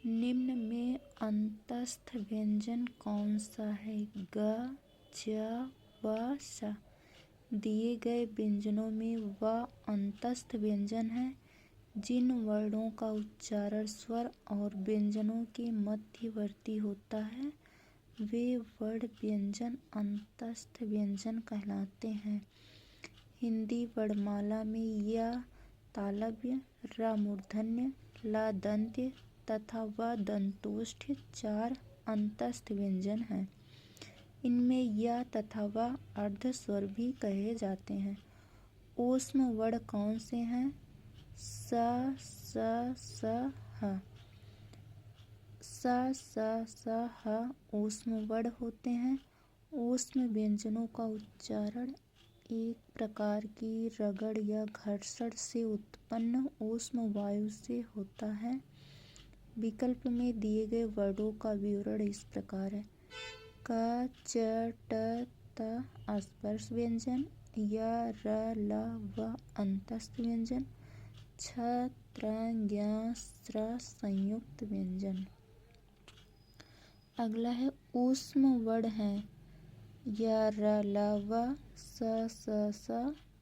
निम्न में अंतस्थ व्यंजन कौन सा है? ग, च, व, श। दिए गए व्यंजनों में व अंतस्थ व्यंजन है। जिन वर्णों का उच्चारण स्वर और व्यंजनों के मध्यवर्ती होता है वे वर्ण व्यंजन अंतस्थ व्यंजन कहलाते हैं। हिंदी वर्णमाला में य तालव्य, र मूर्धन्य, ल दंत्य तथा व दंतोष्ठ 4 अंतस्थ व्यंजन हैं। इनमें य तथा व अर्ध स्वर भी कहे जाते हैं। ऊष्म वर्ण कौन से हैं? स, स, ह। स, स, ह ऊष्म वर्ण होते हैं। ऊष्म व्यंजनों का उच्चारण एक प्रकार की रगड़ या घर्षण से उत्पन्न ऊष्म वायु से होता है। विकल्प में दिए गए वर्णों का विवरण इस प्रकार है। क, च, ट, त स्पर्श व्यंजन, य, र, ल, व अंतस्थ व्यंजन, छ, त्र, ज्ञ, स्र संयुक्त व्यंजन। अगला है ऊष्म वर्ण है य, र, ल, व, स,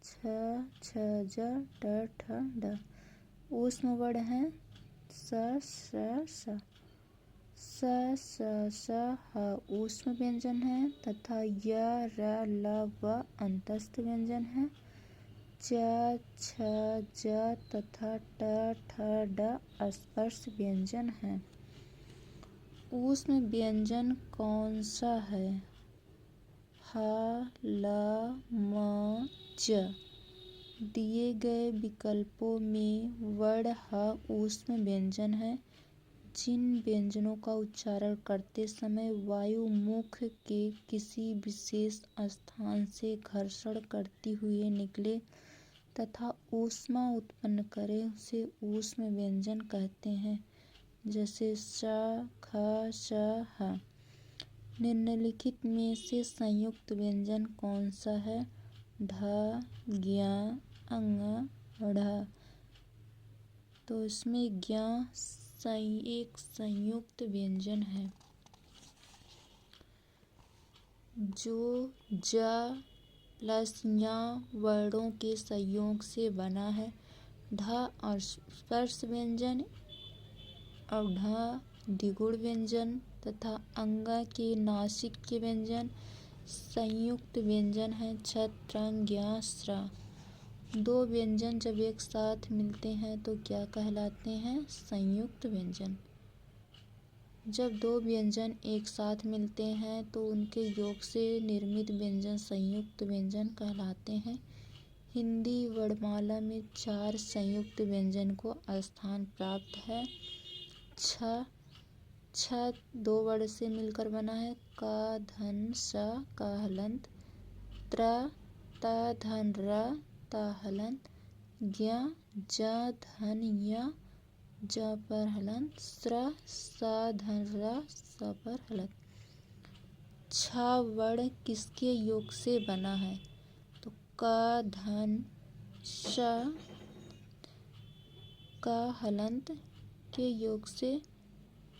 छ, ज, ट, ठ, ड। ऊष्म वर्ण है स, स। स, ह ऊष्म व्यंजन है तथा य, र, ल, व अंतस्थ व्यंजन है। च, छ, ज तथा ट, ठ, ड स्पर्श व्यंजन है। ऊष्म व्यंजन कौन सा है? ह, ल, म, च। दिए गए विकल्पों में वर्ण ह ऊष्म व्यंजन है। जिन व्यंजनों का उच्चारण करते समय वायु मुख के किसी विशेष स्थान से घर्षण करती हुई निकले तथा ऊष्मा उत्पन्न करे उसे ऊष्म व्यंजन कहते हैं। जैसे श, ख, श, ह। निम्नलिखित में से संयुक्त व्यंजन कौन सा है? ढ, ज्ञ, अंग, ढ़। तो इसमें ज्ञ एक संयुक्त व्यंजन है जो ज प्लस ञ वर्णों के संयोग से बना है। ढ और स्पर्श व्यंजन और ढ द्विगुण व्यंजन तथा अंग के नासिक के व्यंजन संयुक्त व्यंजन है। छ, त्र, ज्ञ, स्र। दो व्यंजन जब एक साथ मिलते हैं तो क्या कहलाते हैं? संयुक्त व्यंजन। जब दो व्यंजन एक साथ मिलते हैं तो उनके योग से निर्मित व्यंजन संयुक्त व्यंजन कहलाते हैं। हिंदी वर्णमाला में 4 संयुक्त व्यंजन को स्थान प्राप्त है। छ 2 वर्ण से मिलकर बना है। क, धन, स का हलंत। त्र, त, धन, र त हलंत। ज्ञ, ज, धन, य ज पर हलंत। स्र, स, धन, र स पर हलंत। छ वर्ण किसके योग से बना है? तो क, धन, श का हलंत के योग से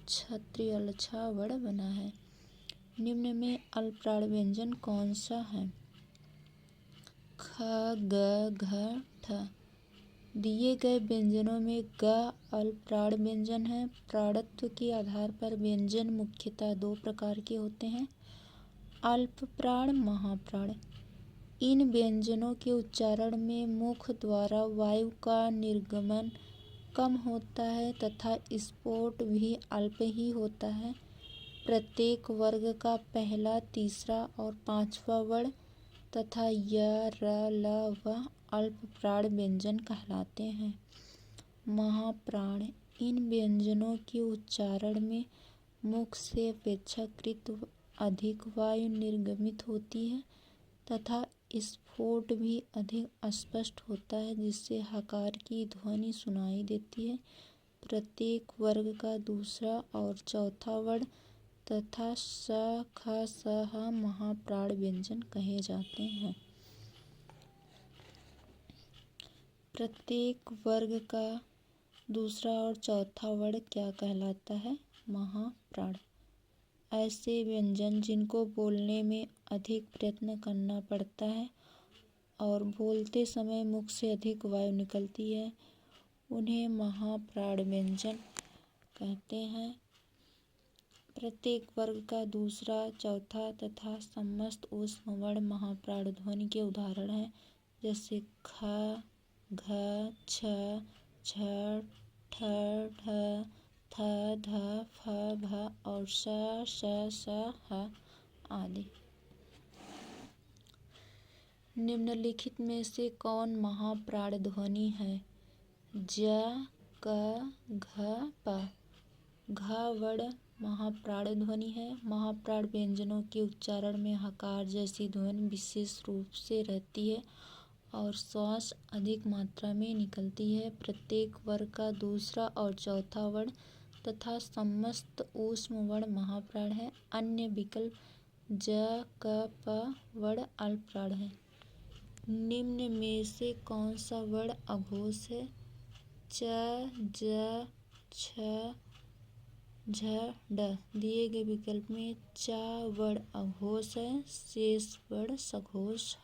क्षत्रिय छ वर्ण बना है। निम्न में अल्पप्राण व्यंजन कौन सा है? ख, ग, घ, ठ। दिए गए व्यंजनों में ग अल्पप्राण व्यंजन है। प्राणत्व के आधार पर व्यंजन मुख्यतः 2 प्रकार के होते हैं, अल्पप्राण, महाप्राण। इन व्यंजनों के उच्चारण में मुख द्वारा वायु का निर्गमन कम होता है तथा स्फोट भी अल्प ही होता है। प्रत्येक वर्ग का पहला, तीसरा और 5वां वर्ण तथा य, र, ल, व अल्पप्राण व्यंजन कहलाते हैं। महाप्राण। इन व्यंजनों के उच्चारण में मुख से अपेक्षाकृत अधिक वायु निर्गमित होती है तथा स्फोट भी अधिक स्पष्ट होता है जिससे हकार की ध्वनि सुनाई देती है। प्रत्येक वर्ग का दूसरा और चौथा वर्ण तथा स, ख, स, ह महाप्राण व्यंजन कहे जाते हैं। प्रत्येक वर्ग का दूसरा और चौथा वर्ण क्या कहलाता है? महाप्राण। ऐसे व्यंजन जिनको बोलने में अधिक प्रयत्न करना पड़ता है और बोलते समय मुख से अधिक वायु निकलती है, उन्हें महाप्राण व्यंजन कहते हैं। प्रत्येक वर्ग का दूसरा, चौथा तथा समस्त ऊष्म वर्ण महाप्राण ध्वनि के उदाहरण हैं, जैसे ख, घ, छ, छ, ठ, ढ, थ, ध, फ, भ और श, श, ह आदि। निम्नलिखित में से कौन महाप्राण ध्वनि है? ज, क, घ, प। घ वर्ण महाप्राण ध्वनि है। महाप्राण व्यंजनों के उच्चारण में हकार जैसी ध्वनि विशेष रूप से रहती है और श्वास अधिक मात्रा में निकलती है। प्रत्येक वर्ग का दूसरा और चौथा वर्ण तथा समस्त ऊष्म वर्ण महाप्राण है। अन्य विकल्प ज, क, प वर्ण अल्पप्राण है। निम्न में से कौन सा वर्ण अघोष है? च, ज, छ, झ, ड। दिए गए विकल्प में च वर्ण अघोष है, शेष वर्ण सघोष है।